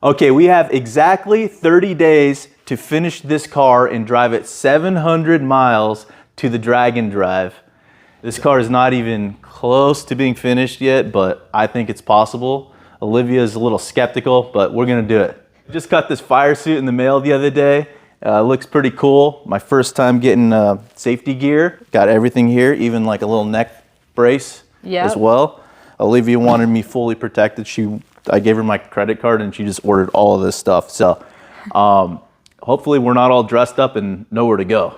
Okay, we have exactly 30 days to finish this car and drive it 700 miles to the Dragon Drive. This car is not even close to being finished yet, but I think it's possible. Olivia is a little skeptical, but we're gonna do it. Just got this fire suit in the mail the other day. Looks pretty cool. My first time getting safety gear. Got everything here, even like a little neck brace as well. Olivia wanted me fully protected. I gave her my credit card and she just ordered all of this stuff. So hopefully we're not all dressed up and know where to go.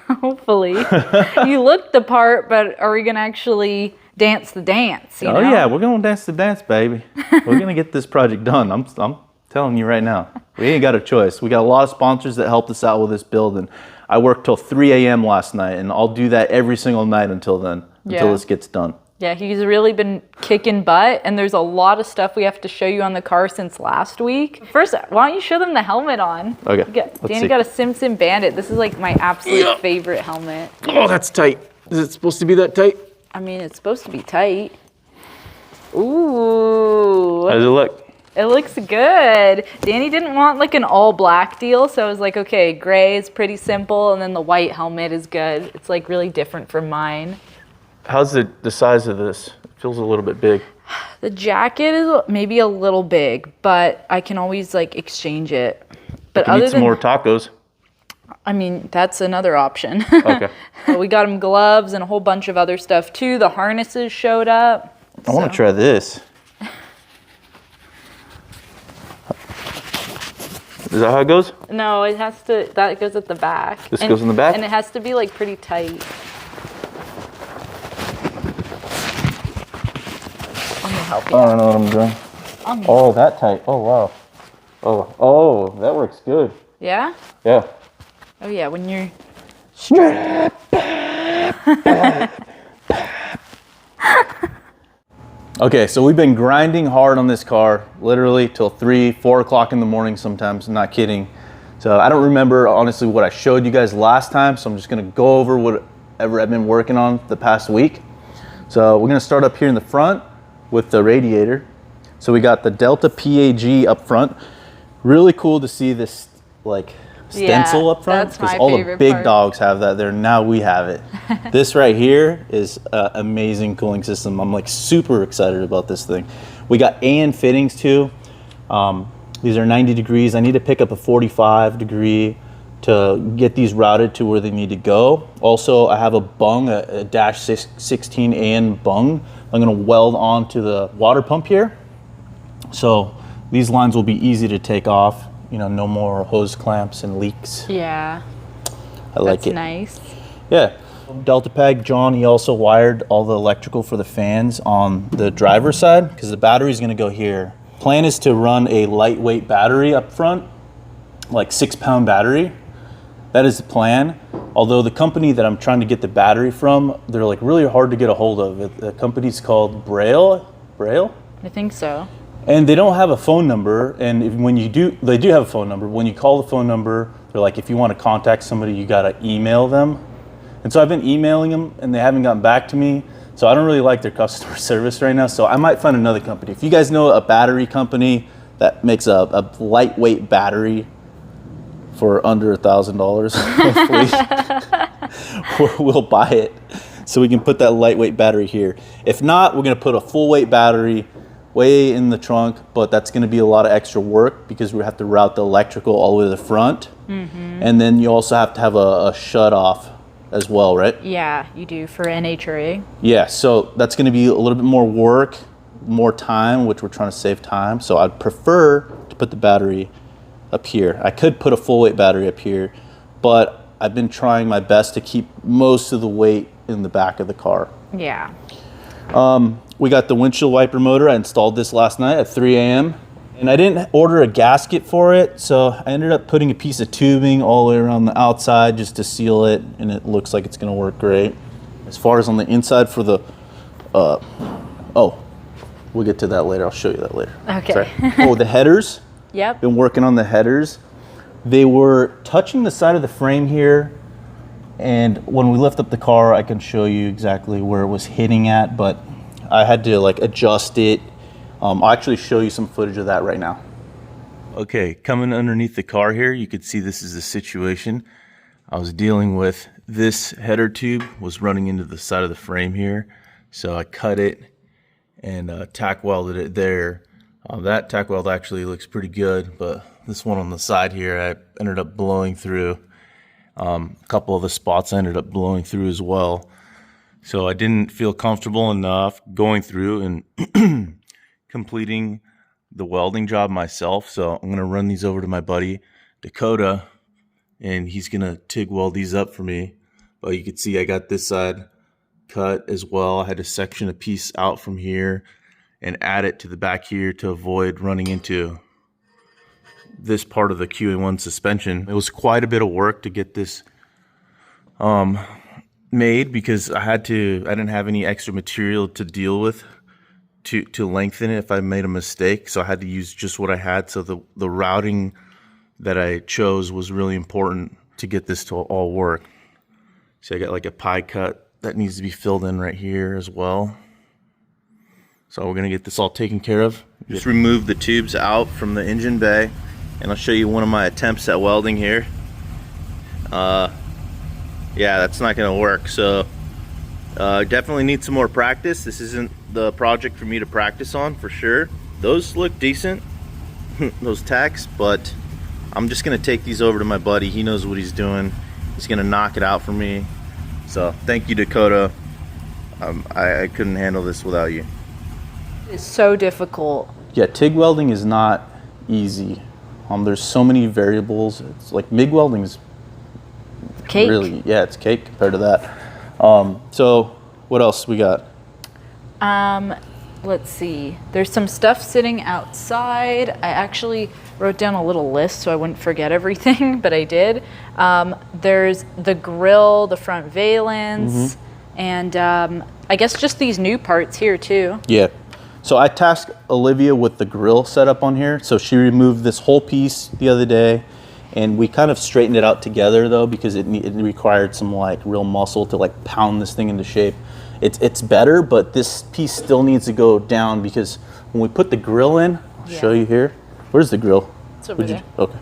Hopefully. You look the part, but are we gonna actually dance the dance? You know? Yeah, we're gonna dance the dance, baby. We're gonna get this project done. I'm telling you right now. We ain't got a choice. We got a lot of sponsors that helped us out with this build, and I worked till 3 a.m. last night, and I'll do that every single night until then, until this gets done. Yeah, he's really been kicking butt, and there's a lot of stuff we have to show you on the car since last week. First, why don't you show them the helmet on? Okay. Danny got a Simpson Bandit. This is like my absolute favorite helmet. Oh, that's tight. Is it supposed to be that tight? I mean, it's supposed to be tight. Ooh. How does it look? It looks good. Danny didn't want like an all black deal, so I was like, okay, gray is pretty simple, and then the white helmet is good. It's like really different from mine. How's the size of this? It feels a little bit big. The jacket is maybe a little big, but I can always like exchange it. But other than some more tacos. I mean, that's another option. Okay. We got him gloves and a whole bunch of other stuff too. The harnesses showed up. I want to try this. Is that how it goes? No, it has to, that goes at the back. This goes in the back? And it has to be like pretty tight. I'm gonna help you. I don't know what I'm doing. Oh, that tight. Oh, wow. Oh, that works good. Yeah? Yeah. Oh yeah, when you're... Okay, so we've been grinding hard on this car, literally till 3, 4 o'clock in the morning sometimes, I'm not kidding. So I don't remember, honestly, what I showed you guys last time, so I'm just gonna go over whatever I've been working on the past week. So we're gonna start up here in the front with the radiator. So we got the Delta PAG up front. Really cool to see this like stencil up front, because all the big dogs have that there. Now we have it. This right here is an amazing cooling system. I'm like super excited about this thing. We got AN fittings too. These are 90 degrees. I need to pick up a 45 degree to get these routed to where they need to go. Also, I have a bung, a dash 16 AN bung. I'm gonna weld onto the water pump here. So these lines will be easy to take off. You know, no more hose clamps and leaks. Yeah. I like it. That's nice. Yeah. Delta Pag, John, he also wired all the electrical for the fans on the driver's side because the battery is going to go here. Plan is to run a lightweight battery up front, like 6-pound battery. That is the plan. Although the company that I'm trying to get the battery from, they're like really hard to get a hold of. The company's called Braille? I think so. And they don't have a phone number, and when you do, they do have a phone number. When you call the phone number, they're like, if you want to contact somebody, you gotta email them. And so I've been emailing them, and they haven't gotten back to me. So I don't really like their customer service right now, so I might find another company. If you guys know a battery company that makes a lightweight battery for under $1,000, we'll buy it. So we can put that lightweight battery here. If not, we're gonna put a full weight battery way in the trunk, but that's going to be a lot of extra work because we have to route the electrical all the way to the front. And then you also have to have a shut off as well, right? Yeah, you do for NHRA. Yeah, so that's going to be a little bit more work, more time, which we're trying to save time. So I'd prefer to put the battery up here. I could put a full weight battery up here, but I've been trying my best to keep most of the weight in the back of the car. Yeah. We got the windshield wiper motor. I installed this last night at 3 a.m. And I didn't order a gasket for it, so I ended up putting a piece of tubing all the way around the outside just to seal it, and it looks like it's gonna work great. As far as on the inside for the, oh, we'll get to that later. I'll show you that later. Okay. Oh, the headers. Yep. Been working on the headers. They were touching the side of the frame here, and when we lift up the car, I can show you exactly where it was hitting at, but I had to like adjust it. I'll actually show you some footage of that right now. Okay, coming underneath the car here, you can see this is the situation I was dealing with. This header tube was running into the side of the frame here, so I cut it and tack welded it there. That tack weld actually looks pretty good, but this one on the side here, I ended up blowing through. A couple of the spots I ended up blowing through as well. So I didn't feel comfortable enough going through and completing the welding job myself. So I'm gonna run these over to my buddy Dakota, and he's gonna TIG weld these up for me. But you can see I got this side cut as well. I had to section a piece out from here and add it to the back here to avoid running into this part of the QA1 suspension. It was quite a bit of work to get this made because I didn't have any extra material to deal with to lengthen it if I made a mistake. So I had to use just what I had. So the routing that I chose was really important to get this to all work. So I got like a pie cut that needs to be filled in right here as well. So we're gonna get this all taken care of. Just remove the tubes out from the engine bay, and I'll show you one of my attempts at welding here. Yeah, that's not gonna work. So definitely need some more practice. This isn't the project for me to practice on for sure. Those look decent, those tacks, but I'm just gonna take these over to my buddy. He knows what he's doing. He's gonna knock it out for me. So thank you, Dakota. I couldn't handle this without you. It's so difficult. Yeah, TIG welding is not easy. There's so many variables. It's like MIG welding is Cake. really, yeah, it's cake compared to that. So what else we got? Let's see. There's some stuff sitting outside. I actually wrote down a little list so I wouldn't forget everything, but I did. There's the grill, the front valence, and I guess just these new parts here too. Yeah. So I tasked Olivia with the grill setup on here. So she removed this whole piece the other day, and we kind of straightened it out together though, because it required some like real muscle to like pound this thing into shape. It's better, but this piece still needs to go down because when we put the grill in, I'll show you here. Where's the grill? It's over there. Okay.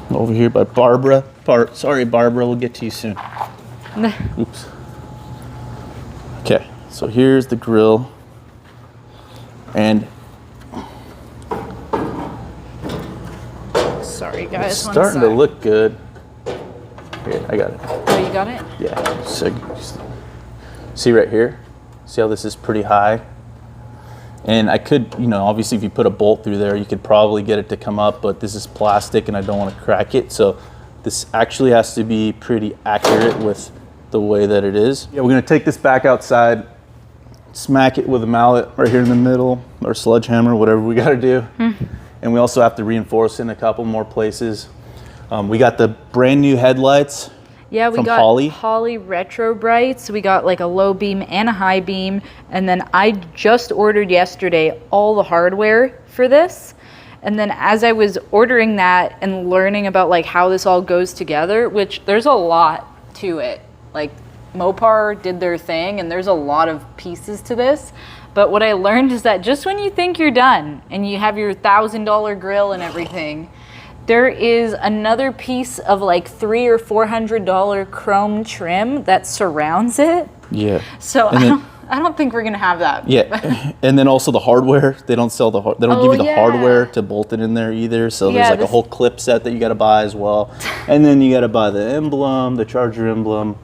Over here by Barbara. Sorry, Barbara, we'll get to you soon. Oops. Okay, so here's the grill. And sorry guys, it's starting to look good. Here, I got it. Oh, you got it? Yeah, so see right here? See how this is pretty high? And I could, obviously if you put a bolt through there, you could probably get it to come up, but this is plastic and I don't want to crack it. So this actually has to be pretty accurate with the way that it is. Yeah, we're gonna take this back outside, smack it with a mallet right here in the middle, or sledgehammer, whatever we gotta do. And we also have to reinforce it in a couple more places. We got the brand new headlights. Yeah, we from got Holley Retro Brights. We got like a low beam and a high beam. And then I just ordered yesterday all the hardware for this. And then as I was ordering that and learning about like how this all goes together, which there's a lot to it. Like Mopar did their thing and there's a lot of pieces to this. But what I learned is that just when you think you're done and you have your $1,000 grill and everything, there is another piece of like $300 or $400 chrome trim that surrounds it. Yeah. So I don't think we're gonna have that. Yeah, and then also the hardware. They don't sell they don't give you the hardware to bolt it in there either. So there's like a whole clip set that you got to buy as well, and then you got to buy the emblem, the Charger emblem.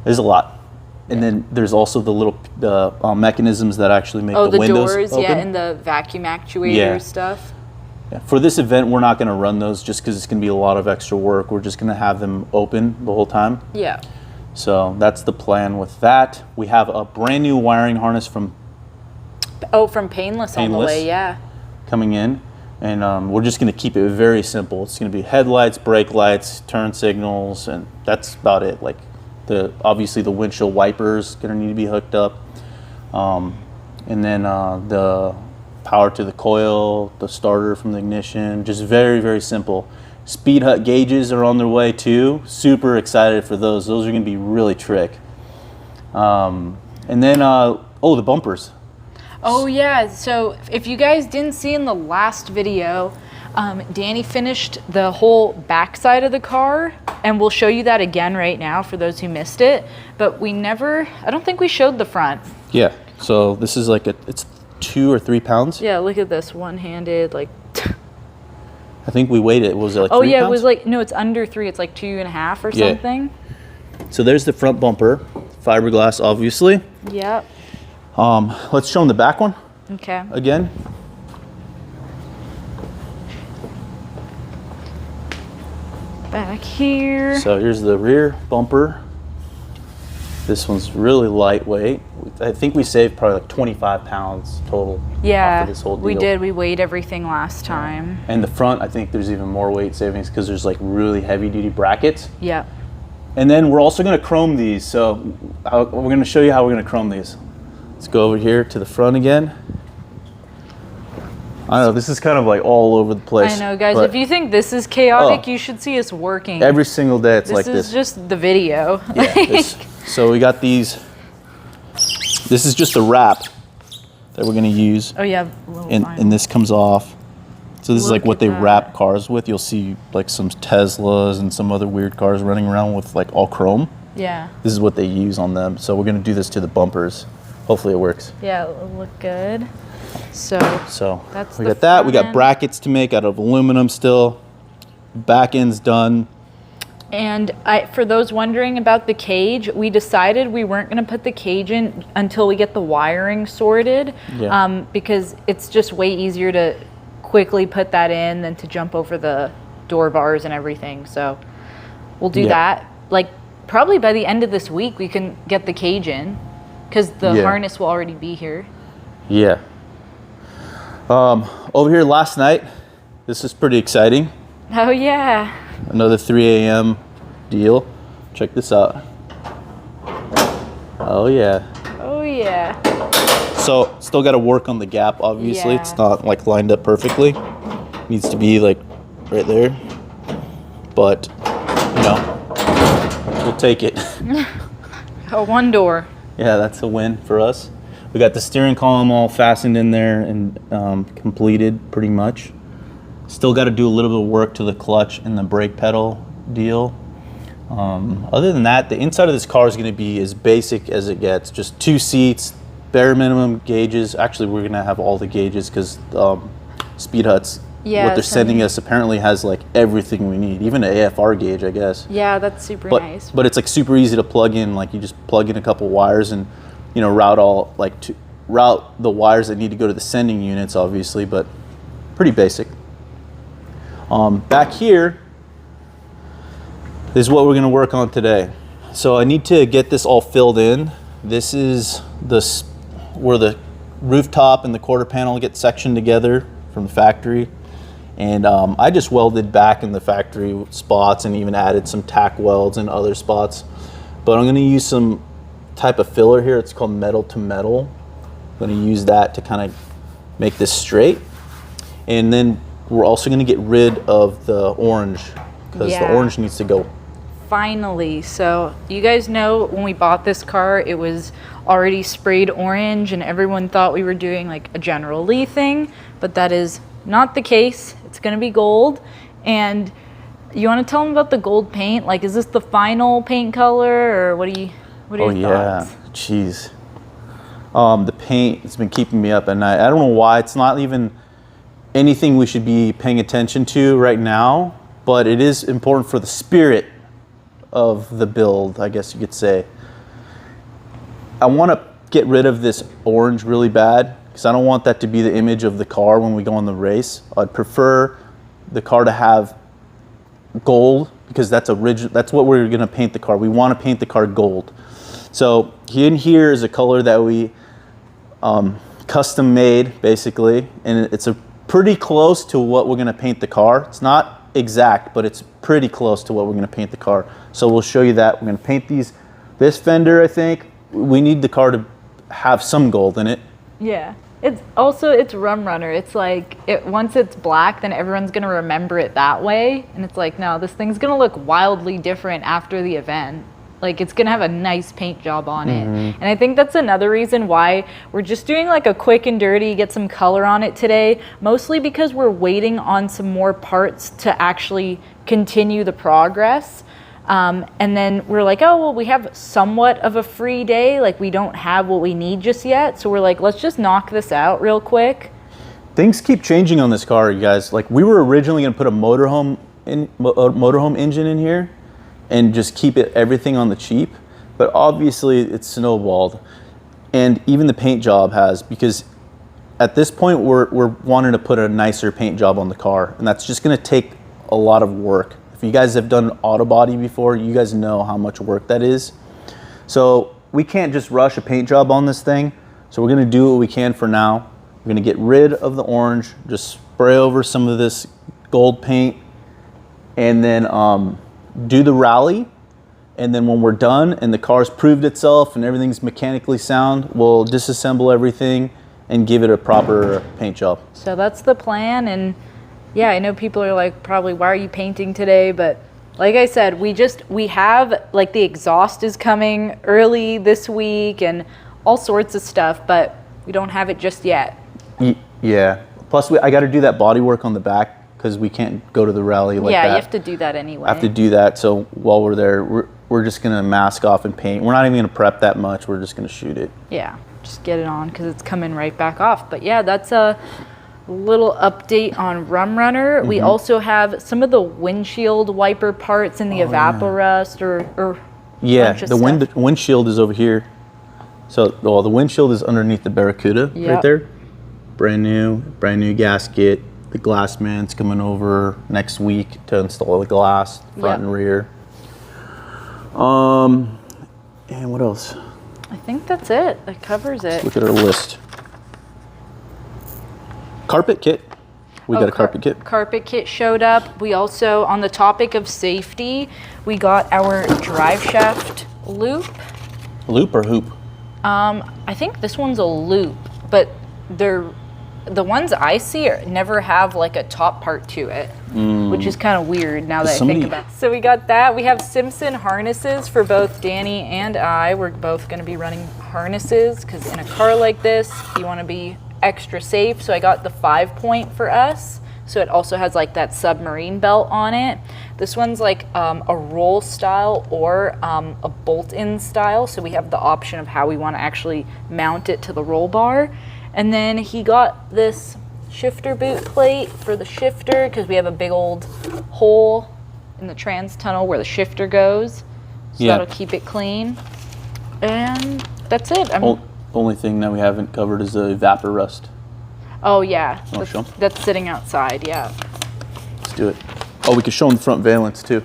There's a lot, and then there's also the little mechanisms that actually make the windows doors, open. and the vacuum actuator stuff. Yeah. For this event, we're not going to run those just because it's going to be a lot of extra work. We're just going to have them open the whole time. Yeah. So that's the plan with that. We have a brand new wiring harness from Painless on the way, yeah. coming in. And we're just going to keep it very simple. It's going to be headlights, brake lights, turn signals, and that's about it. Like obviously the windshield wipers going to need to be hooked up. And then the power to the coil, the starter from the ignition, just very, very simple. Speedhut gauges are on their way too. Super excited for those. Those are going to be really trick. And then, the bumpers. Oh yeah, so if you guys didn't see in the last video, Danny finished the whole back side of the car, and we'll show you that again right now for those who missed it, but I don't think we showed the front. Yeah, so this is like it's 2 or 3 pounds. Yeah, look at this, one-handed, like. I think we weighed it. Was it like 3 Oh yeah, pounds? it was like, no, it's under 3, it's like 2.5 or something. So there's the front bumper, fiberglass, obviously. Yep. Let's show them the back one Okay. again. Back here. So here's the rear bumper. This one's really lightweight. I think we saved probably like 25 pounds total. Yeah, off of this whole deal. we did. We weighed everything last time. And the front, I think there's even more weight savings because there's like really heavy duty brackets. Yep. And then we're also going to chrome these. So we're going to show you how we're going to chrome these. Let's go over here to the front again. I don't know, this is kind of like all over the place. I know, guys. If you think this is chaotic, you should see us working. Every single day it's like this. This is just the video. Yeah, so we got these. This is just a wrap that we're going to use. Oh yeah, a little And this comes off. So this is like Look what at they that. wrap cars with. You'll see like some Teslas and some other weird cars running around with like all chrome. Yeah. This is what they use on them. So we're going to do this to the bumpers. Hopefully it works. Yeah, it'll look good. So That's we the got that. We front got end. brackets to make out of aluminum still. Back end's done. And for those wondering about the cage, we decided we weren't going to put the cage in until we get the wiring sorted, Yeah. because it's just way easier to quickly put that in than to jump over the door bars and everything. So we'll do Yeah. that. Like probably by the end of this week, we can get the cage in because the Yeah. harness will already be here. Yeah. Over here last night, this is pretty exciting. Oh yeah. Another 3 a.m. deal. Check this out. Oh yeah. Oh yeah. So still got to work on the gap. Obviously, Yeah. it's not like lined up perfectly. Needs to be like right there. But you know, we'll take it. Oh, one door. Yeah, that's a win for us. We got the steering column all fastened in there and completed pretty much. Still got to do a little bit of work to the clutch and the brake pedal deal. Other than that, the inside of this car is going to be as basic as it gets. Just 2 seats, bare minimum gauges. Actually, we're going to have all the gauges because Speedhut's, Yeah, what they're sending us apparently has like everything we need, even an AFR gauge, I guess. Yeah, that's super nice. But it's like super easy to plug in. Like you just plug in a couple wires and you know route the wires that need to go to the sending units, obviously, but pretty basic. Back here is what we're going to work on today. So I need to get this all filled in. This is where the rooftop and the quarter panel get sectioned together from the factory. And I just welded back in the factory spots and even added some tack welds in other spots. But I'm going to use some type of filler here. It's called metal to metal. I'm going to use that to kind of make this straight. And then we're also going to get rid of the orange because the orange needs to go. Finally. So you guys know when we bought this car, it was already sprayed orange and everyone thought we were doing like a General Lee thing, but that is not the case. It's going to be gold. And you want to tell them about the gold paint? Like, is this the final paint color or what are your thoughts? Jeez. The paint has been keeping me up at night. I don't know why. It's not even anything we should be paying attention to right now, but it is important for the spirit of the build, I guess you could say. I want to get rid of this orange really bad because I don't want that to be the image of the car when we go on the race. I'd prefer the car to have gold because that's what we're going to paint the car. We want to paint the car gold. So in here is a color that we custom made basically, and it's a pretty close to what we're going to paint the car. It's not exact, but it's pretty close to what we're going to paint the car. So we'll show you that. We're going to paint this fender. I think we need the car to have some gold in it. Yeah. It's Rum Runner. It's like once it's black, then everyone's going to remember it that way. And it's like, no, this thing's going to look wildly different after the event. Like it's gonna have a nice paint job on it. And I think that's another reason why we're just doing like a quick and dirty, get some color on it today, mostly because we're waiting on some more parts to actually continue the progress. And then we're like, oh, well, we have somewhat of a free day. Like we don't have what we need just yet. So we're like, let's just knock this out real quick. Things keep changing on this car, you guys. Like we were originally gonna put a motorhome engine in here and just keep everything on the cheap, but obviously it's snowballed, and even the paint job has, because at this point we're wanting to put a nicer paint job on the car, and that's just going to take a lot of work. If you guys have done auto body before, you guys know how much work that is. So we can't just rush a paint job on this thing, so we're going to do what we can for now. We're going to get rid of the orange, just spray over some of this gold paint, and then do the rally, and then when we're done and the car's proved itself and everything's mechanically sound, we'll disassemble everything and give it a proper paint job. So that's the plan. And yeah, I know people are like, probably, why are you painting today? But like I said, we have like the exhaust is coming early this week and all sorts of stuff, but we don't have it just yet. Yeah, plus I got to do that body work on the back, because we can't go to the rally like that. Yeah, you have to do that anyway. I have to do that, so while we're there, we're just gonna mask off and paint. We're not even gonna prep that much, we're just gonna shoot it. Yeah, just get it on because it's coming right back off. But yeah, that's a little update on Rum Runner. We also have some of the windshield wiper parts in the evaporust or yeah, the windshield is over here. So the windshield is underneath the Barracuda right there. Brand new gasket. The glass man's coming over next week to install the glass, front and rear. And what else? I think that's it. That covers it. Let's look at our list. Carpet kit. We got a carpet kit. Carpet kit showed up. We also, on the topic of safety, we got our drive shaft loop. Loop or hoop? I think this one's a loop, but the ones I see never have like a top part to it, which is kind of weird now that I think about it. So we got that. We have Simpson harnesses for both Danny and I. We're both going to be running harnesses because in a car like this, you want to be extra safe. So I got the 5-point for us. So it also has like that submarine belt on it. This one's like a roll style or a bolt-in style. So we have the option of how we want to actually mount it to the roll bar. And then he got this shifter boot plate for the shifter because we have a big old hole in the trans tunnel where the shifter goes. So that'll keep it clean. And that's it. Only thing that we haven't covered is the evaporust. Oh yeah, that's sitting outside, yeah. Let's do it. Oh, we could show them the front valence too.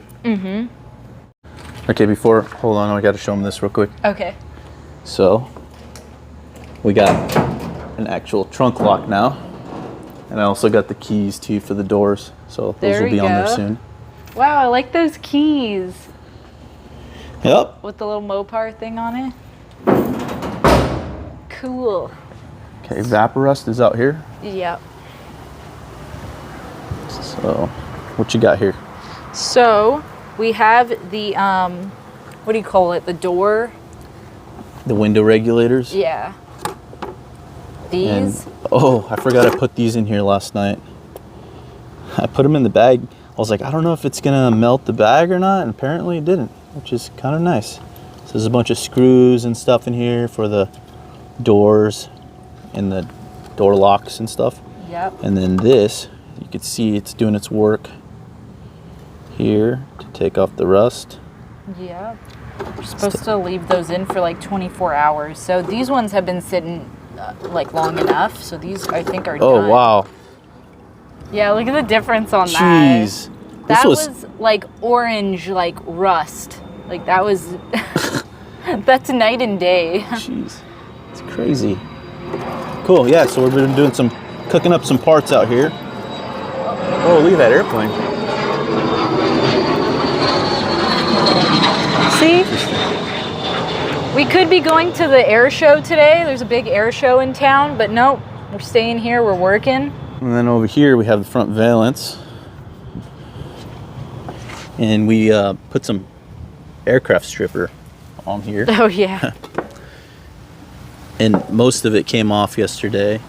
Okay, hold on, I got to show them this real quick. Okay. So, we got an actual trunk lock now. And I also got the keys too for the doors. So those will be on there soon. Wow, I like those keys. Yep. With the little Mopar thing on it. Cool. Okay, Vaporust is out here. Yep. So, what you got here? So, we have the, what do you call it? The door? The window regulators? Yeah. These? And, oh, I forgot I put these in here last night. I put them in the bag. I was like, I don't know if it's gonna melt the bag or not, and apparently it didn't, which is kind of nice. So there's a bunch of screws and stuff in here for the doors and the door locks and stuff. Yep. And then this, you can see it's doing its work here to take off the rust. Yep. We're supposed to leave those in for like 24 hours. So these ones have been sitting like long enough. So these I think are done. Oh, wow. Yeah, look at the difference on Jeez. that. That was like orange, like rust. Like that was, that's night and day. Jeez, it's crazy. Cool, yeah, so we've been doing cooking up some parts out here. Oh, look at that airplane. See? We could be going to the air show today. There's a big air show in town, but nope, we're staying here, we're working. And then over here we have the front valance. And we put some aircraft stripper on here. Oh yeah. And most of it came off yesterday.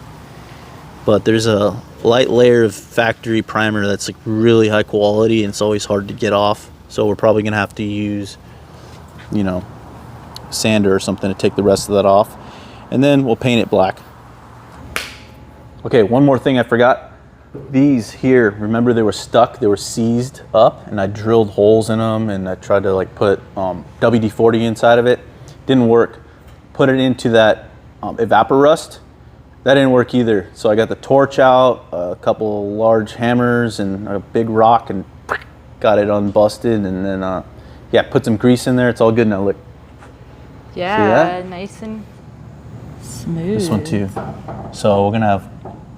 But there's a light layer of factory primer that's like really high quality, and it's always hard to get off. So we're probably gonna have to use, you know, sander or something to take the rest of that off. And then we'll paint it black. Okay, one more thing I forgot. These here, remember they were stuck, they were seized up, and I drilled holes in them, and I tried to like put WD-40 inside of it. Didn't work. Put it into that evaporust. That didn't work either. So I got the torch out, a couple large hammers and a big rock, and got it unbusted, and then yeah, put some grease in there. It's all good now. Look. Yeah, nice and smooth. This one too. So we're gonna have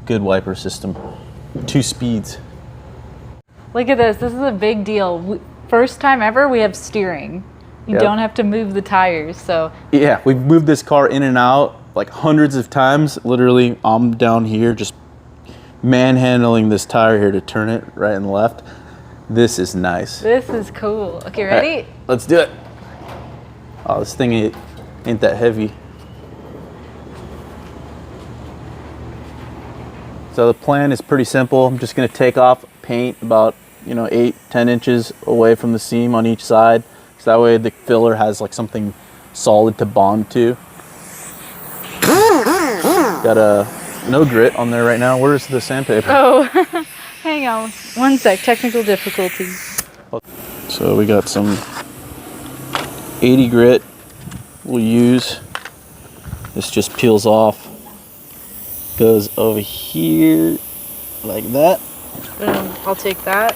good wiper system. 2 speeds. Look at this. This is a big deal. First time ever we have steering. You Yep. don't have to move the tires. So Yeah, we've moved this car in and out like hundreds of times. Literally, I'm down here just manhandling this tire here to turn it right and left. This is nice. this is cool. Okay, ready? All right, let's do it. Oh, this thing ain't that heavy. So the plan is pretty simple. I'm just gonna take off paint about 8-10 inches away from the seam on each side, so that way the filler has like something solid to bond to. Got a no grit on there right now. Where's the sandpaper? Oh, hang on. One sec. Technical difficulty. So we got some 80 grit we'll use. This just peels off. Goes over here like that. I'll take that.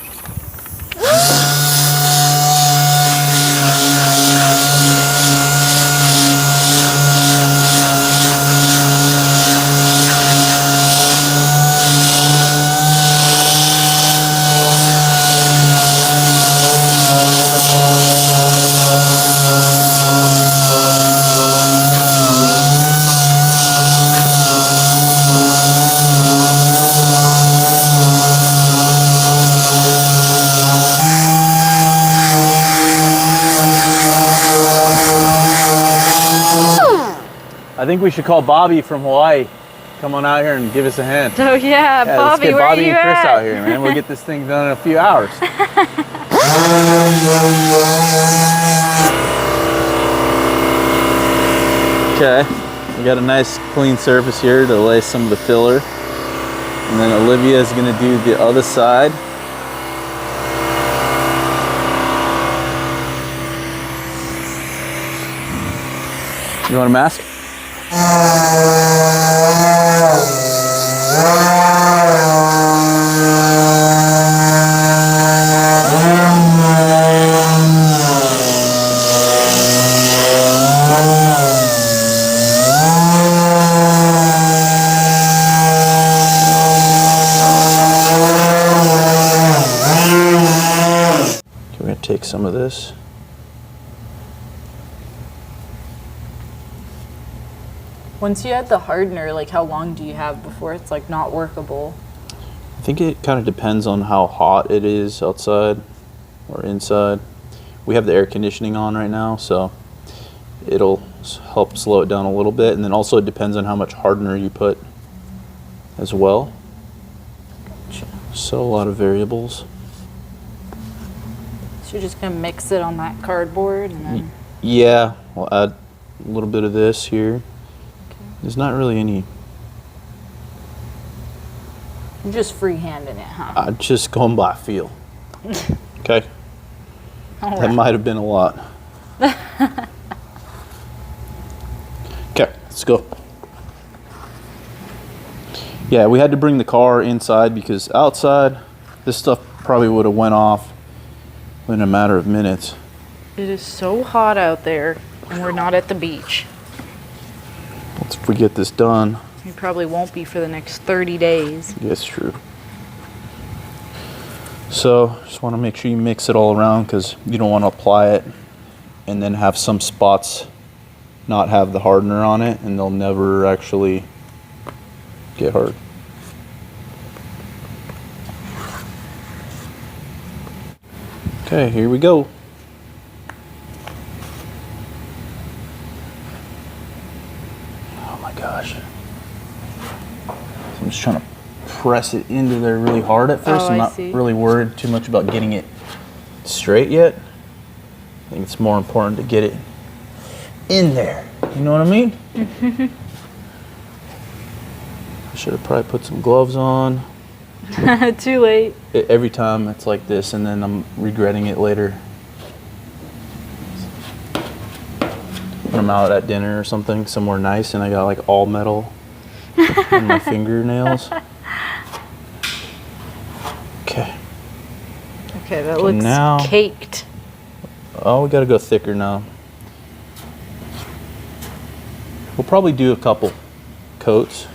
I think we should call Bobby from Hawaii. Come on out here and give us a hand. Oh yeah, Yeah, let's Bobby, get where Bobby are you and Chris at? out here, man. We'll get this thing done in a few hours. Okay, we got a nice clean surface here to lay some of the filler. And then Olivia is gonna do the other side. You want a mask? Okay, we're gonna take some of this. Once you add the hardener, like how long do you have before it's like not workable? I think it kind of depends on how hot it is outside or inside. We have the air conditioning on right now, so it'll help slow it down a little bit. And then also it depends on how much hardener you put as well. So a lot of variables. So you're just gonna mix it on that cardboard and then. Yeah, we'll add a little bit of this here. There's not really any. You're just freehanding it, huh? I'm just going by feel. Okay. All That right. might have been a lot. Okay, let's go. Yeah, we had to bring the car inside because outside, this stuff probably would have went off in a matter of minutes. It is so hot out there, and we're not at the beach. Once we get this done, We probably won't be for the next 30 days. that's true. So, just want to make sure you mix it all around because you don't want to apply it and then have some spots not have the hardener on it and they'll never actually get hard. Okay, here we go. press it into there really hard at first. Oh, I'm I not see. really worried too much about getting it straight yet. I think it's more important to get it in there. You know what I mean? I should have probably put some gloves on. Too late. Every time it's like this, and then I'm regretting it later. When I'm out at dinner or something, somewhere nice, and I got like all metal on my fingernails. Okay. Okay, that looks now- caked. Oh, we gotta go thicker now. We'll probably do a couple coats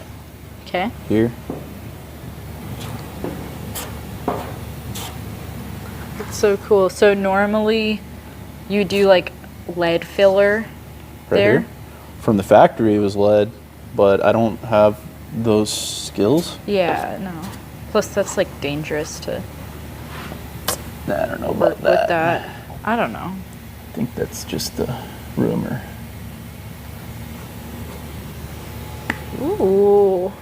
Okay. here. It's so cool. So normally you do like lead filler Right there? here. From the factory it was lead, but I don't have those skills. Yeah, no. Plus that's like dangerous to Nah, I don't know work about that. with that. I don't know. I think that's just a rumor. Ooh.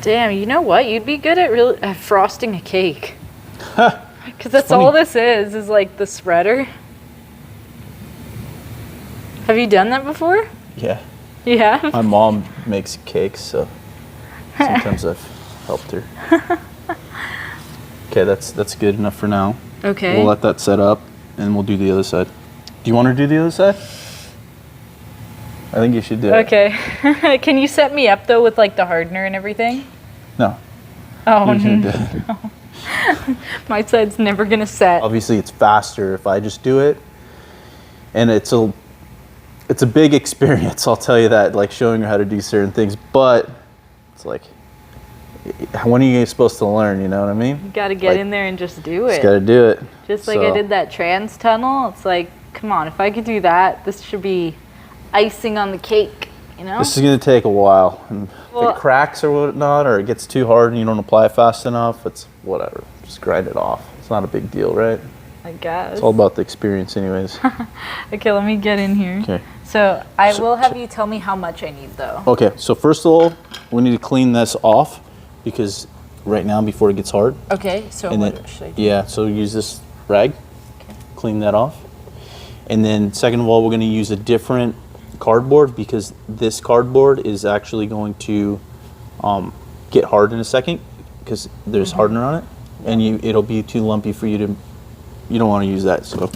Damn, you know what? You'd be good at frosting a cake. Because that's funny. all this is like the spreader. Have you done that before? Yeah. Yeah. My mom makes cakes, so sometimes I've helped her. Okay, that's good enough for now. Okay. We'll let that set up, and we'll do the other side. Do you want to do the other side? I think you should do it. Okay. Can you set me up though with like the hardener and everything? No. Oh, You're gonna no. do it. My side's never gonna set. Obviously, it's faster if I just do it, and it's a big experience. I'll tell you that, like showing her how to do certain things. But it's like, when are you supposed to learn? You know what I mean? You gotta get Like, in there and just do Just it. gotta do it. Just like I So- did that trans tunnel. It's like, come on, if I could do that, this should be icing on the cake, you know? This is gonna take a while, and Well- if it cracks or whatnot, or it gets too hard and you don't apply it fast enough, it's whatever. Just grind it off. It's not a big deal, right? I guess. It's all about the experience, anyways. Okay, let me get in here. Okay. So I So- will have you tell me how much I need though. Okay. So first of all, we need to clean this off because right now, before it gets hard, Okay, so and what then should I do? yeah. So use this rag, clean that off, and then second of all, we're gonna use a different cardboard because this cardboard is actually going to get hard in a second because there's hardener on it, and it'll be too lumpy for you to. You don't want to use that. So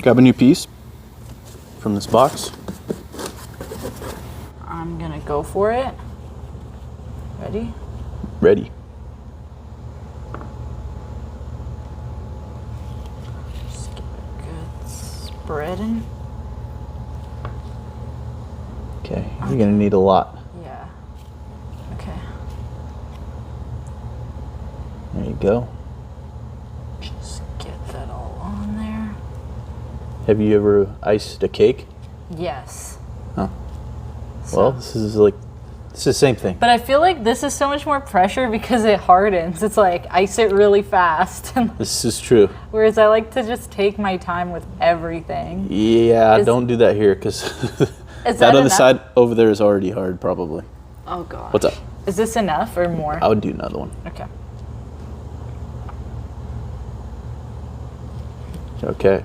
grab a new piece from this box. I'm gonna go for it. Ready? Ready. Just give it a good spreading. Okay. You're gonna need a lot. Yeah. Okay. There you go. Just get that all on there. Have you ever iced a cake? Yes. Oh. So- Well, this is the same thing. But I feel like this is so much more pressure because it hardens. It's like ice it really fast. This is true. Whereas I like to just take my time with everything. Yeah, Is- don't do that here because Is that that on the enough? side over there is already hard, probably. Oh god. What's up? Is this enough or more? I would do another one. Okay. Okay.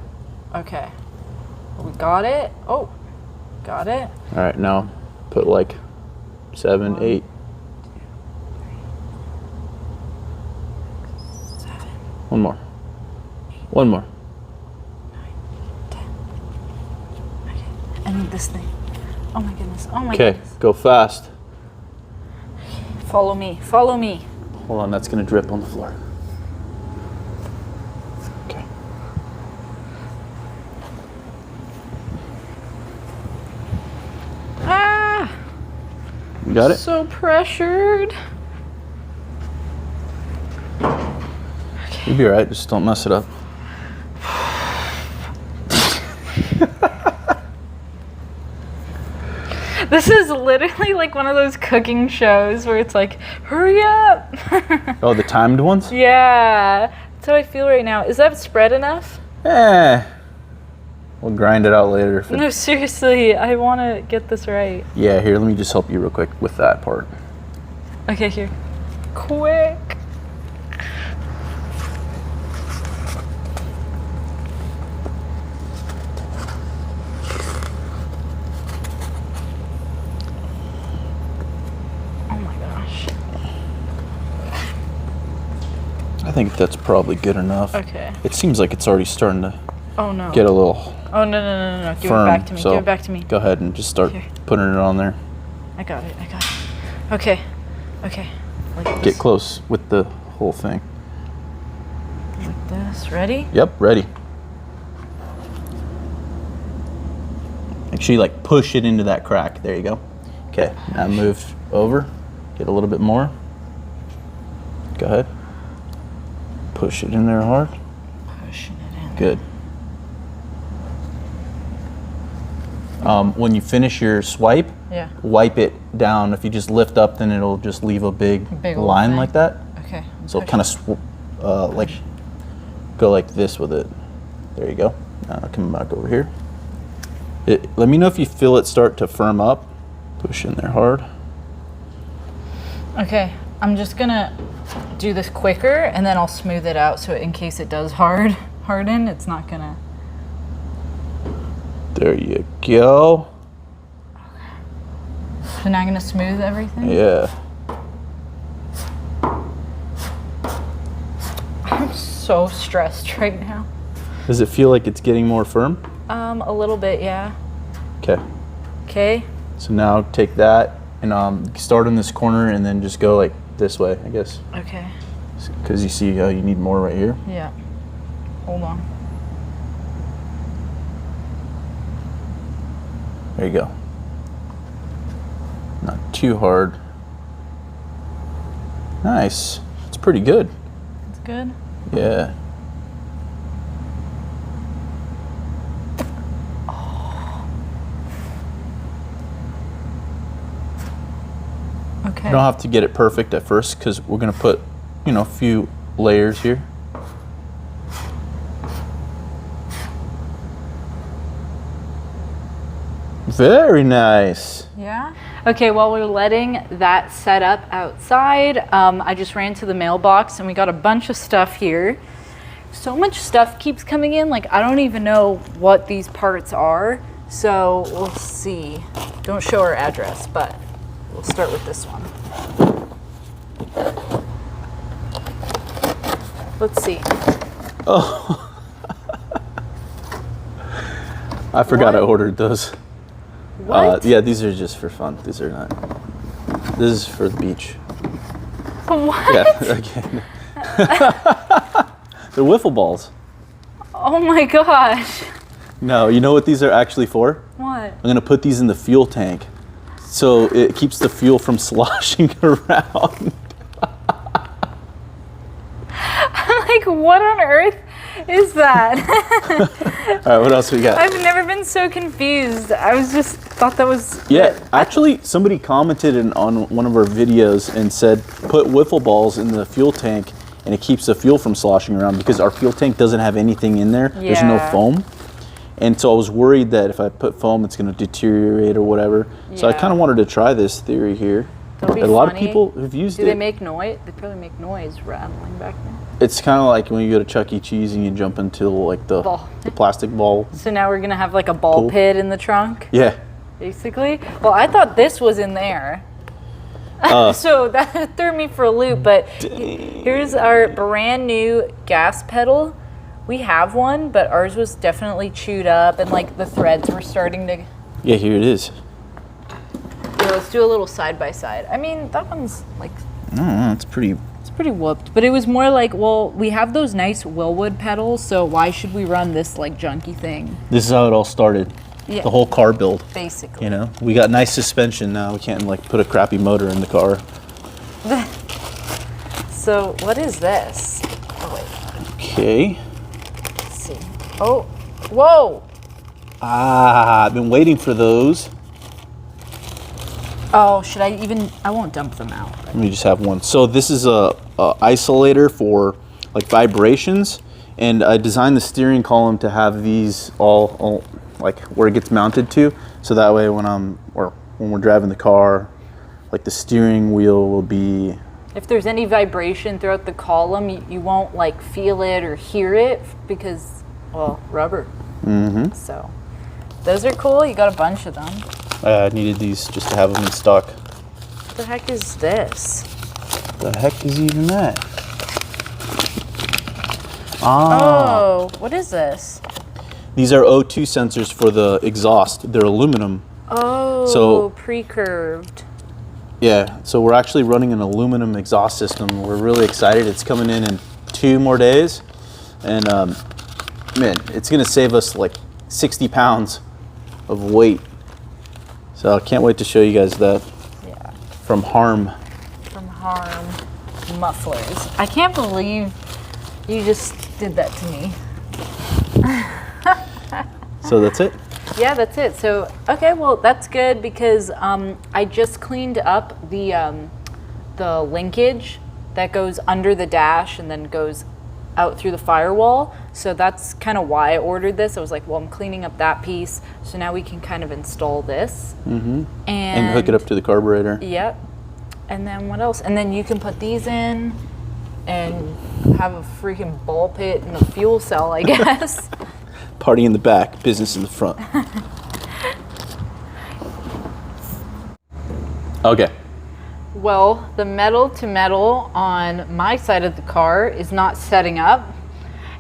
Okay. We got it. Oh, got it. All right, now put like 7, 8. 7, One more. One more. 10. Okay. I need this thing. Oh my goodness. Oh my Okay, goodness. go fast. Follow me. Follow me. Hold on, that's gonna drip on the floor. Okay. Ah! You got it? So pressured. You'll be all right, just don't mess it up. This is literally like one of those cooking shows where it's like, hurry up. Oh, the timed ones? Yeah. That's how I feel right now. Is that spread enough? Eh. We'll grind it out later. If it, No, seriously. I want to get this right. Yeah, here, let me just help you real quick with that part. Okay, here. quick. Oh my gosh. I think that's probably good enough. Okay. It seems like it's already starting to Oh no. get a little Oh no. Give firm. it back to me. So Give it back to me. Go ahead and just start Here. putting it on there. I got it. Okay. Like Get this. close with the whole thing. Like this. Ready? Yep, ready. Make sure you like push it into that crack. There you go. Okay, now move over. Get a little bit more. Go ahead. Push it in there hard. Pushing it in. Good. When you finish your swipe, Yeah. wipe it down. If you just lift up, then it'll just leave a big old line thing. like that. Okay. So kind of like go like this with it. There you go. Now coming back over here. Let me know if you feel it start to firm up. Push in there hard. Okay. I'm just gonna do this quicker, and then I'll smooth it out. So in case it does harden, it's not gonna. There you go. So now I'm gonna smooth everything. Yeah. I'm so stressed right now. Does it feel like it's getting more firm? A little bit, yeah. Okay. Okay. So now take that and start in this corner and then just go like this way, I guess. Okay. Because you see how you need more right here. Yeah. Hold on. There you go. Not too hard. Nice. It's pretty good. It's good. Yeah. Okay. You don't have to get it perfect at first because we're going to put, a few layers here. Very nice. Yeah. Okay, while we're letting that set up outside, I just ran to the mailbox and we got a bunch of stuff here. So much stuff keeps coming in, like I don't even know what these parts are. So we'll see. Don't show our address, but we'll start with this one. Let's see. Oh. I forgot I ordered those. What? Yeah, these are just for fun. These are not. This is for the beach. What? Yeah, again. They're wiffle balls. Oh my gosh. No, you know what these are actually for? What? I'm gonna put these in the fuel tank, so it keeps the fuel from sloshing around. Like, what on earth is that? All right, what else we got? I've never been so confused. I was just thought that was. Yeah, actually, somebody commented on one of our videos and said, put wiffle balls in the fuel tank and it keeps the fuel from sloshing around because our fuel tank doesn't have anything in there. Yeah. There's no foam. And so I was worried that if I put foam, it's going to deteriorate or whatever. So I Yeah. kind of wanted to try this theory here. That'll be A lot of funny. people have used Do it. they make noise? They probably make noise rattling back there. It's kind of like when you go to Chuck E. Cheese and you jump into like the Ball. plastic ball. So now we're gonna have like a ball Pool. pit in the trunk, Yeah. basically. Well, I thought this was in there. So that threw me for a loop, but here's our brand new gas pedal. We have one, but ours was definitely chewed up and like the threads were starting to. Yeah, here it is. Yeah, let's do a little side by side. I mean, that one's like, I don't know, it's pretty. it's pretty whooped, but it was more like, well, we have those nice Wilwood pedals, so why should we run this like junky thing? This is how it all started. Yeah. The whole car build. Basically. You know, we got nice suspension now. We can't like put a crappy motor in the car. So what is this? Oh wait, Okay. let's see. Oh, whoa! Ah, I've been waiting for those. Oh, should I even? I won't dump them out. Let me just have one. So this is a isolator for like vibrations, and I designed the steering column to have these all like where it gets mounted to, so that way when we're driving the car, like the steering wheel will be If there's any vibration throughout the column, you won't like feel it or hear it because, well, rubber. Mm-hmm. So those are cool. You got a bunch of them. I needed these just to have them in stock. What the heck is this? The heck is even that? Oh, what is this? These are O2 sensors for the exhaust. They're aluminum. Oh, So- pre-curved. Yeah, so we're actually running an aluminum exhaust system. We're really excited. It's coming in 2 more days. And man, it's gonna save us like 60 pounds of weight. So I can't wait to show you guys that. Yeah. From Harm. From Harm Mufflers. I can't believe you just did that to me. So that's it? Yeah, that's it. So, okay, well, that's good because I just cleaned up the linkage that goes under the dash and then goes out through the firewall. So that's kind of why I ordered this. I was like, well, I'm cleaning up that piece. So now we can kind of install this. Mm-hmm. And hook it up to the carburetor. Yep. And then what else? And then you can put these in and have a freaking ball pit and a fuel cell, I guess. Party in the back, business in the front. Okay. Well, the metal to metal on my side of the car is not setting up.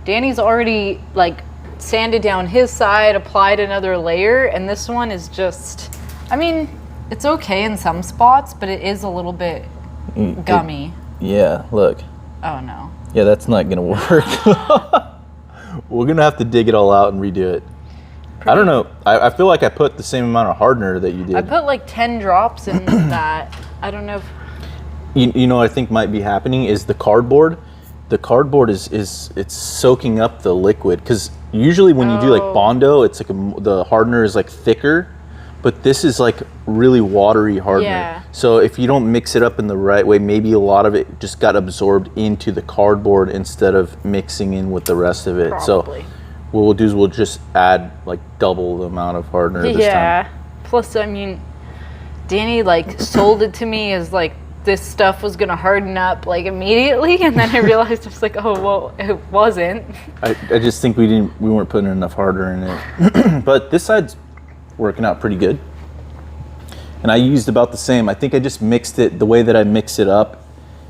Danny's already like sanded down his side, applied another layer, and this one is just, I mean, it's okay in some spots, but it is a little bit gummy. Yeah, look. Oh no. Yeah, that's not gonna work. We're gonna have to dig it all out and redo it. I don't know. I feel like I put the same amount of hardener that you did. I put like 10 drops in that. I don't know if... You know what I think might be happening is the cardboard. The cardboard is it's soaking up the liquid, because usually when you do like Bondo, it's like the hardener is like thicker, but this is like really watery hardener. Yeah. So if you don't mix it up in the right way, maybe a lot of it just got absorbed into the cardboard instead of mixing in with the rest of it. Probably. So what we'll do is we'll just add like double the amount of hardener this time. Plus, I mean, Danny like sold it to me as like this stuff was gonna harden up like immediately, and then I realized I was like, oh well, it wasn't. I just think we weren't putting enough hardener in it. But this side's working out pretty good. And I used about the same. I think I just mixed it the way that I mix it up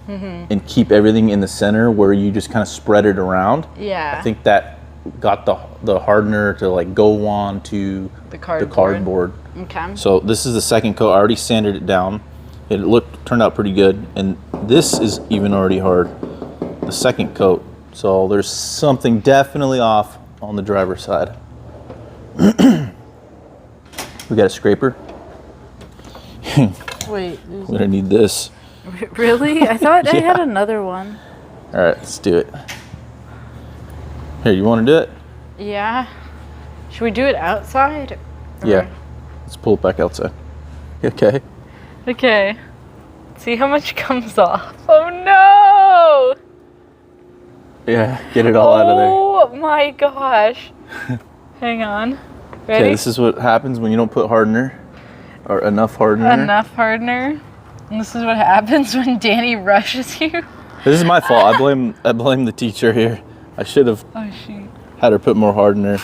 and keep everything in the center where you just kind of spread it around. Yeah. I think that got the hardener to like go on to The cardboard. the cardboard. Okay. So this is the second coat. I already sanded it down. It turned out pretty good. And this is even already hard, the second coat. So there's something definitely off on the driver's side. We got a scraper. Wait. We're gonna need this. Really? I thought I had Yeah. another one. All right, let's do it. Here, you want to do it? Yeah. Should we do it outside? Yeah. Let's pull it back outside. Okay. Okay. See how much comes off. Oh no! Yeah, get it all out of there. Oh my gosh. Hang on. Ready? Okay, this is what happens when you don't put hardener or enough hardener. Enough hardener. And this is what happens when Danny rushes you. This is my fault. I blame the teacher here. I should have Oh shoot. had her put more hardener.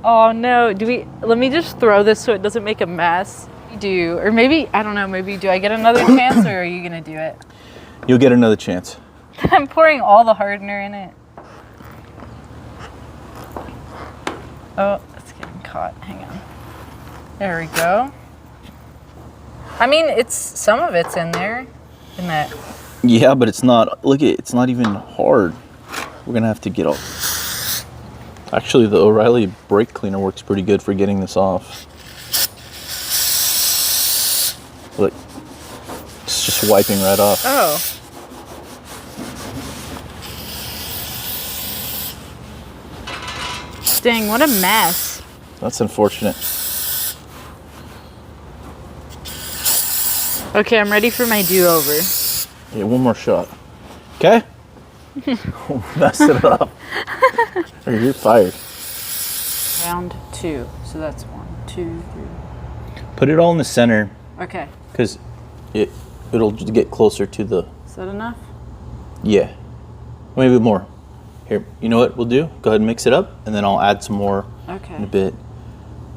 Oh no. Let me just throw this so it doesn't make a mess. Do, or maybe, I don't know, maybe do I get another chance or are you gonna do it? You'll get another chance. I'm pouring all the hardener in it. Oh, it's getting caught. Hang on. There we go. I mean, some of it's in there, isn't it? Yeah, but it's not. Look at it. It's not even hard. We're gonna have to get all. Actually, the O'Reilly brake cleaner works pretty good for getting this off. Look, it's just wiping right off. Oh. Dang, what a mess. That's unfortunate. Okay, I'm ready for my do-over. Yeah, one more shot. Okay? Mess it up. Or you're fired. Round 2. So that's 1, 2, 3. Put it all in the center, Okay. because it'll just get closer to the that enough? Yeah, maybe more. Here, you know what we'll do? Go ahead and mix it up, and then I'll add some more in a bit.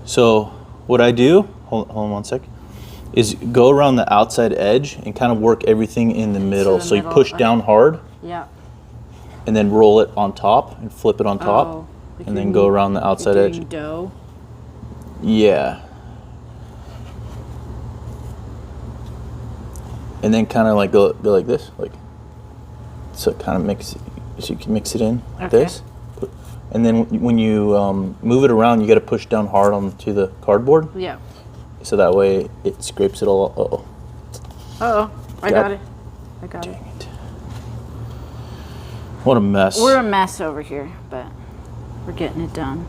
So what I do, hold on one sec, is go around the outside edge and kind of work everything in the middle. So you push down hard. Yeah. And then roll it on top and flip it on top, like and then go around the outside edge. Dough. Yeah. And then kind of like go like this, like so. Kind of mix, so you can mix it in like this. And then when you move it around, you got to push down hard onto the cardboard. Yeah. So that way it scrapes it all. I got it. I got it. What a mess. We're a mess over here, but we're getting it done.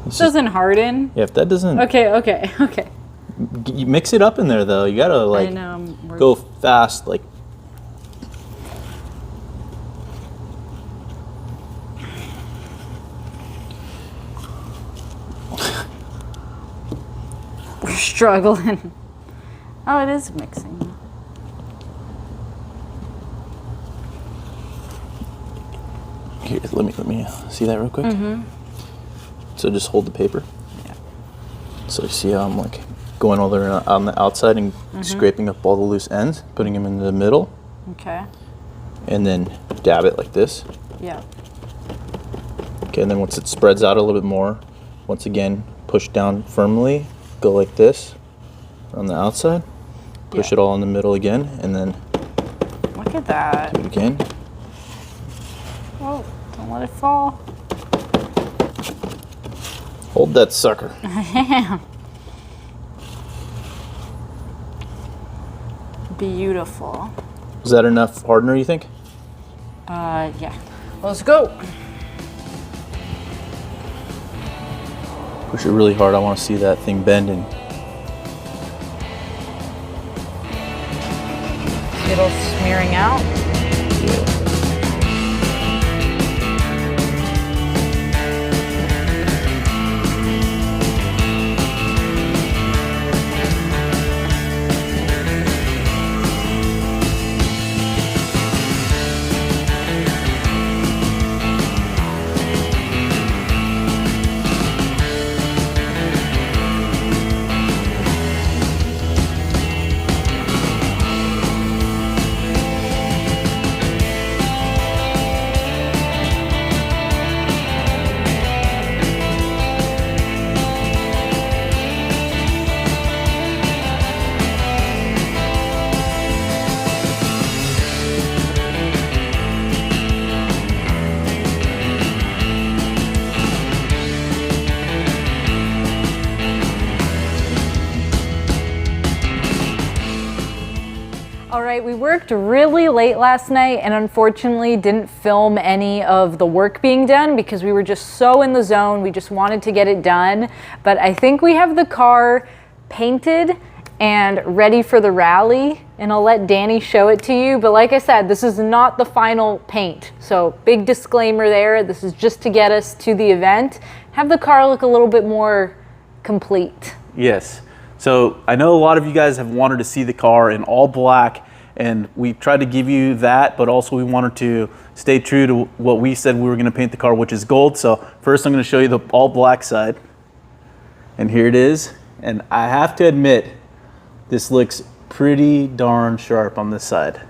This doesn't harden. Yeah, if that doesn't. Okay. You mix it up in there though. You gotta like go fast, like. We're struggling. Oh, it is mixing. Here, let me see that real quick. So just hold the paper. Yeah. So you see how I'm like going all the way on the outside and scraping up all the loose ends, putting them in the middle. Okay. And then dab it like this. Yeah. Okay, and then once it spreads out a little bit more, once again, push down firmly, go like this on the outside, push it all in the middle again, and then look at that. do it again. Oh, don't let it fall. Hold that sucker. Beautiful. Is that enough hardener, you think? Yeah. Let's go. Push it really hard. I want to see that thing bending. See it all smearing out. Yeah. All right, we worked really late last night and unfortunately didn't film any of the work being done because we were just so in the zone. We just wanted to get it done. But I think we have the car painted and ready for the rally, and I'll let Danny show it to you. But like I said, this is not the final paint. So big disclaimer there. This is just to get us to the event. Have the car look a little bit more complete. Yes. So I know a lot of you guys have wanted to see the car in all black, and we tried to give you that, but also we wanted to stay true to what we said we were going to paint the car, which is gold. So first I'm going to show you the all black side. And here it is. And I have to admit, this looks pretty darn sharp on this side.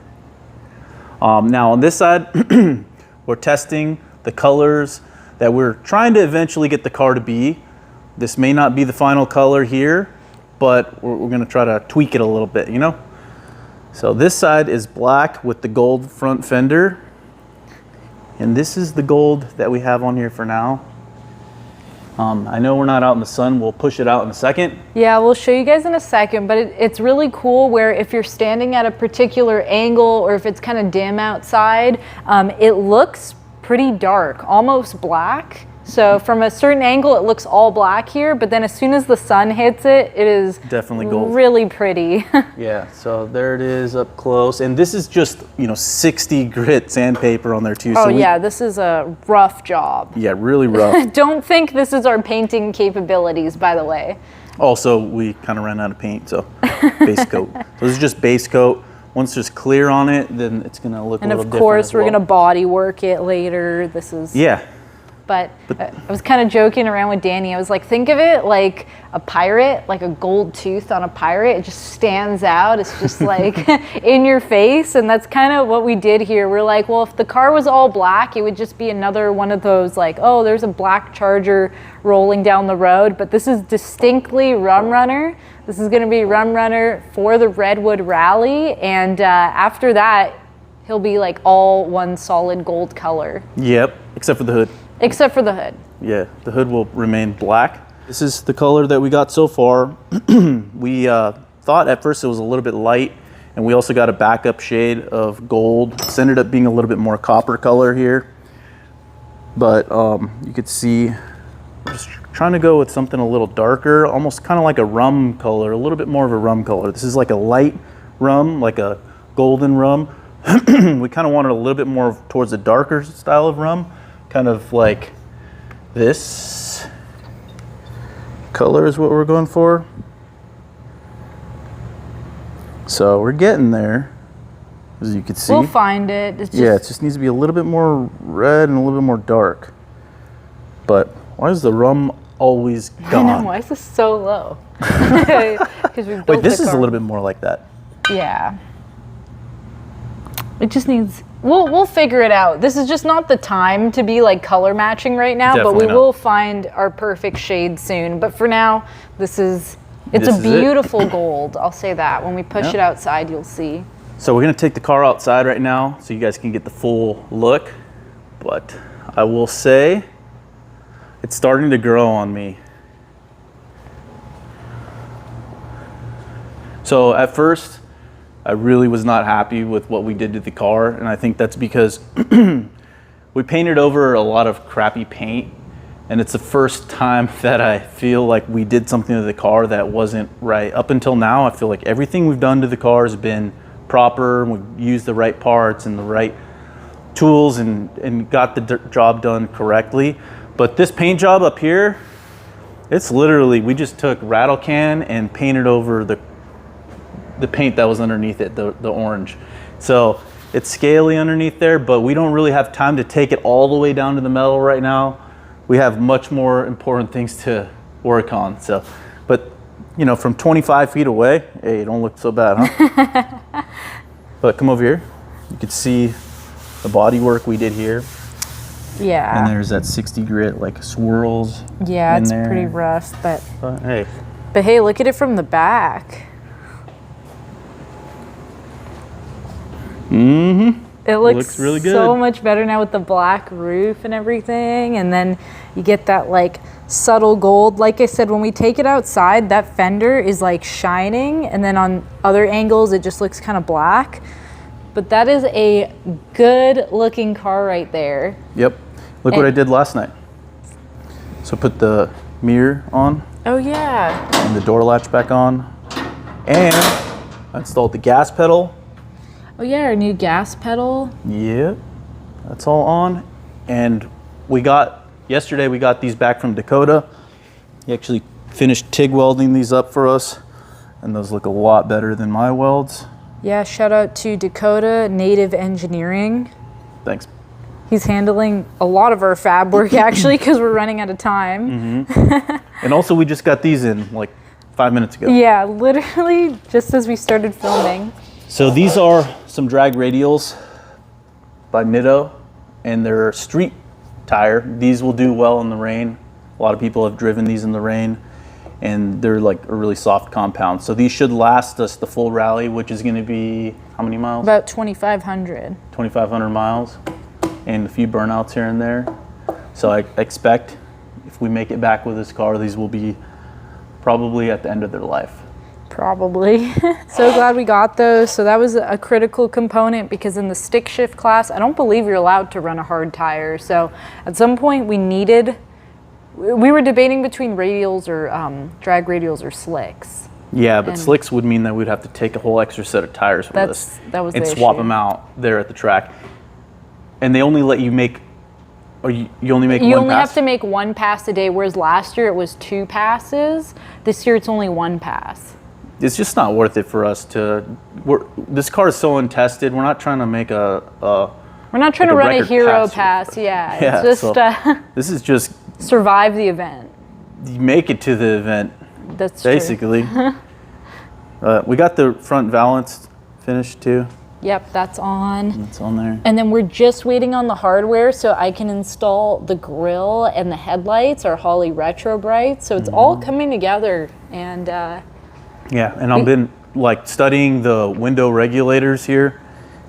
Now on this side, we're testing the colors that we're trying to eventually get the car to be. This may not be the final color here, but we're gonna try to tweak it a little bit, you know? So this side is black with the gold front fender. And this is the gold that we have on here for now. I know we're not out in the sun. We'll push it out in a second. Yeah, we'll show you guys in a second, but it's really cool where if you're standing at a particular angle or if it's kind of dim outside, it looks pretty dark, almost black. So from a certain angle, it looks all black here, but then as soon as the sun hits it, it is definitely gold. Really pretty. Yeah, so there it is up close. And this is just, 60 grit sandpaper on there too. Oh yeah, this is a rough job. Yeah, really rough. Don't think this is our painting capabilities, by the way. Also, we kind of ran out of paint, so base coat. So this is just base coat. once there's clear on it, then it's gonna look a little different. And of course, as we're well. gonna body work it later. This is But I was kind of joking around with Danny. I was like, think of it like a pirate, like a gold tooth on a pirate. It just stands out. It's just like in your face. And that's kind of what we did here. We're like, well, if the car was all black, it would just be another one of those like, oh, there's a black Charger rolling down the road. But this is distinctly Rum Runner. This is going to be Rum Runner for the Redwood Rally. And after that, he'll be like all one solid gold color. Yep, except for the hood. Except for the hood. Yeah, the hood will remain black. This is the color that we got so far. We thought at first it was a little bit light, and we also got a backup shade of gold. This ended up being a little bit more copper color here. But you could see, I'm just trying to go with something a little darker, almost kind of like a rum color, a little bit more of a rum color. This is like a light rum, like a golden rum. We kind of wanted a little bit more towards the darker style of rum. Kind of like this color is what we're going for. So we're getting there, as you can see. We'll find it. It's just, yeah, it just needs to be a little bit more red and a little bit more dark. But why is the rum always gone? I know, why is this so low? Because we built Wait, this the is a car. little bit more like that. Yeah. It just needs, we'll figure it out. This is just not the time to be like color matching right now, Definitely but we not. will find our perfect shade soon. But for now, it's This a is it. beautiful gold. I'll say that. When we push Yep. it outside, you'll see. So we're gonna take the car outside right now so you guys can get the full look. But I will say, it's starting to grow on me. So at first, I really was not happy with what we did to the car, and I think that's because we painted over a lot of crappy paint, and it's the first time that I feel like we did something to the car that wasn't right. Up until now, I feel like everything we've done to the car has been proper, and we've used the right parts and the right tools and got the job done correctly. But this paint job up here, it's literally, we just took rattle can and painted over the paint that was underneath it, the orange. So it's scaly underneath there, but we don't really have time to take it all the way down to the metal right now. We have much more important things to work on. So, but you know, from 25 feet away, hey, it don't look so bad, huh? But come over here. You can see the body work we did here. Yeah. And there's that 60 grit like swirls. Yeah, in it's there. pretty rough, but Hey, hey, look at it from the back. It looks really good. so much better now with the black roof and everything. And then you get that like subtle gold. Like I said, when we take it outside, that fender is like shining. And then on other angles, it just looks kind of black. But that is a good looking car right there. Yep. Look what I did last night. So put the mirror on Oh yeah. and the door latch back on. And I installed the gas pedal. Oh yeah, our new gas pedal. Yep. That's all on. And yesterday we got these back from Dakota. He actually finished TIG welding these up for us. And those look a lot better than my welds. Yeah, shout out to Dakota Native Engineering. Thanks. He's handling a lot of our fab work actually because we're running out of time. And also we just got these in like 5 minutes ago. Yeah, literally just as we started filming. So these are some drag radials by Nitto, and they're street tire. These will do well in the rain. A lot of people have driven these in the rain, and they're like a really soft compound. So these should last us the full rally, which is gonna be how many miles? About 2,500. 2,500 miles, and a few burnouts here and there. So I expect if we make it back with this car, these will be probably at the end of their life. Probably. So glad we got those. So that was a critical component because in the stick shift class, I don't believe you're allowed to run a hard tire. So at some point we were debating between radials or drag radials or slicks. Yeah, but And- slicks would mean that we'd have to take a whole extra set of tires with us That was and the swap issue. them out there at the track. And they only let you make, or you only make You one only pass? have to make one pass a day, whereas last year it was 2 passes. This year it's only 1 pass. it's just not worth it for us to. This car is so untested. We're not trying to make we're not trying to run a hero pass. Yeah, yeah. It's just this is just survive the event. You make it to the event. That's basically. We got the front valance finished too. Yep, that's on. It's on there. And then we're just waiting on the hardware so I can install the grille and the headlights, our Holley retro brights. So it's all coming together. And yeah, and I've been like studying the window regulators here,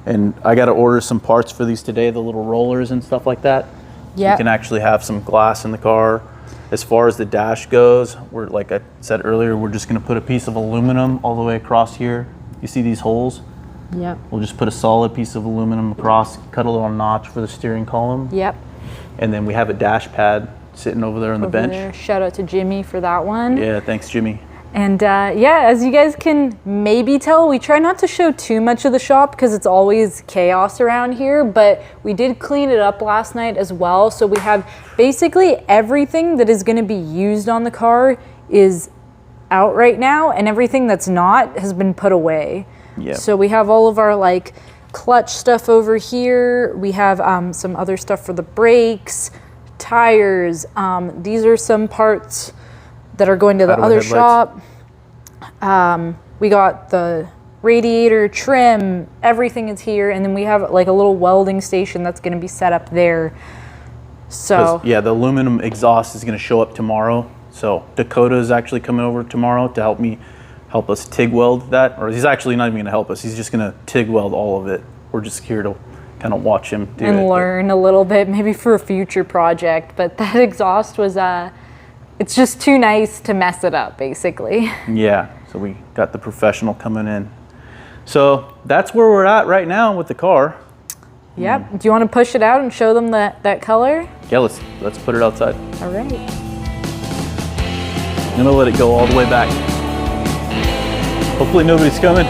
and I got to order some parts for these today, the little rollers and stuff like that. yeah, You can actually have some glass in the car. As far as the dash goes, we're, like I said earlier, we're just going to put a piece of aluminum all the way across here. You see these holes? yep, We'll just put a solid piece of aluminum across, cut a little notch for the steering column, yep. and then we have a dash pad sitting over there on the Over bench. there. Shout out to Jimmy for that one. Yeah, thanks, Jimmy. And yeah, as you guys can maybe tell, we try not to show too much of the shop because it's always chaos around here, but we did clean it up last night as well. So we have basically everything that is going to be used on the car is out right now, and everything that's not has been put away. Yeah. So we have all of our like clutch stuff over here. We have some other stuff for the brakes, tires. These are some parts that are going to the other shop. We got the radiator, trim, everything is here. And then we have like a little welding station that's gonna be set up there. So yeah, the aluminum exhaust is gonna show up tomorrow. So Dakota is actually coming over tomorrow to help us TIG weld that. Or he's actually not even gonna help us. He's just gonna TIG weld all of it. We're just here to kind of watch him do it. And learn a little bit, maybe for a future project. But that exhaust was, it's just too nice to mess it up, basically. Yeah, so we got the professional coming in. So that's where we're at right now with the car. Yep. Do you want to push it out and show them that color? Yeah, let's put it outside. All right. I'm gonna let it go all the way back. Hopefully nobody's coming.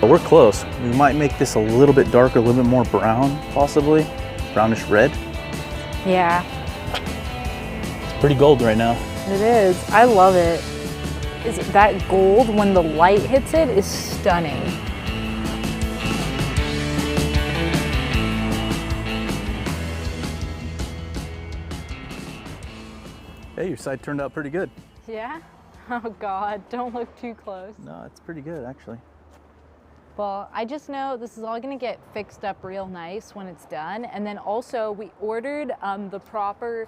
We're close. We might make this a little bit darker, a little bit more brown, possibly. Brownish red. Yeah, It's pretty gold right now. it is. I love it. That gold, when the light hits it, is stunning. Hey, your side turned out pretty good. Yeah? Oh God, don't look too close. No, it's pretty good actually. Well, I just know this is all gonna get fixed up real nice when it's done. And then also we ordered the proper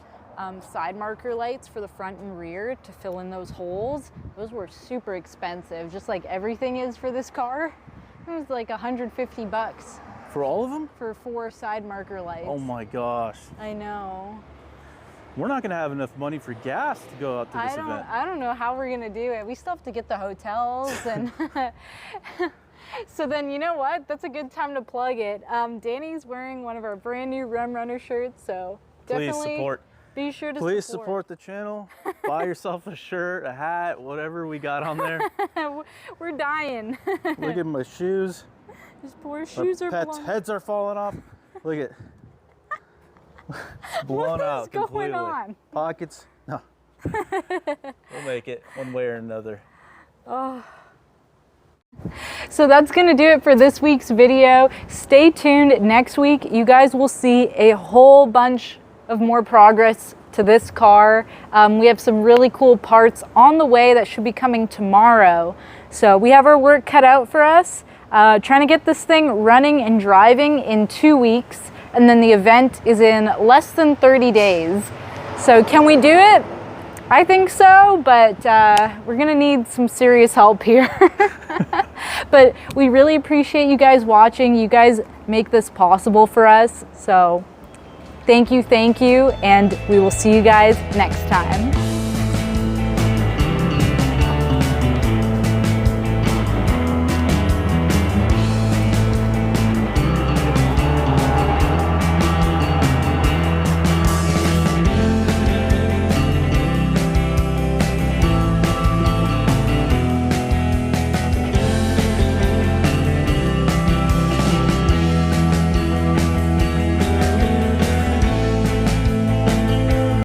side marker lights for the front and rear to fill in those holes. Those were super expensive, just like everything is for this car. It was like 150 bucks For all of them? for 4 side marker lights. Oh my gosh. I know. We're not gonna have enough money for gas to go out to this event. I don't know how we're gonna do it. We still have to get the hotels and so then you know what? That's a good time to plug it. Danny's wearing one of our brand new Rum Runner shirts, so definitely be sure to Please support the channel. Buy yourself a shirt, a hat, whatever we got on there. We're dying. Look at my shoes. His poor shoes Our are pets' blown. heads are falling off. Look at it's blown What out is going completely. on? Pockets. No. We'll make it one way or another. So that's gonna do it for this week's video. Stay tuned next week. You guys will see a whole bunch of more progress to this car. We have some really cool parts on the way that should be coming tomorrow. So we have our work cut out for us. Trying to get this thing running and driving in 2 weeks. And then the event is in less than 30 days. So can we do it? I think so, but we're gonna need some serious help here. But we really appreciate you guys watching. You guys make this possible for us. So thank you, and we will see you guys next time.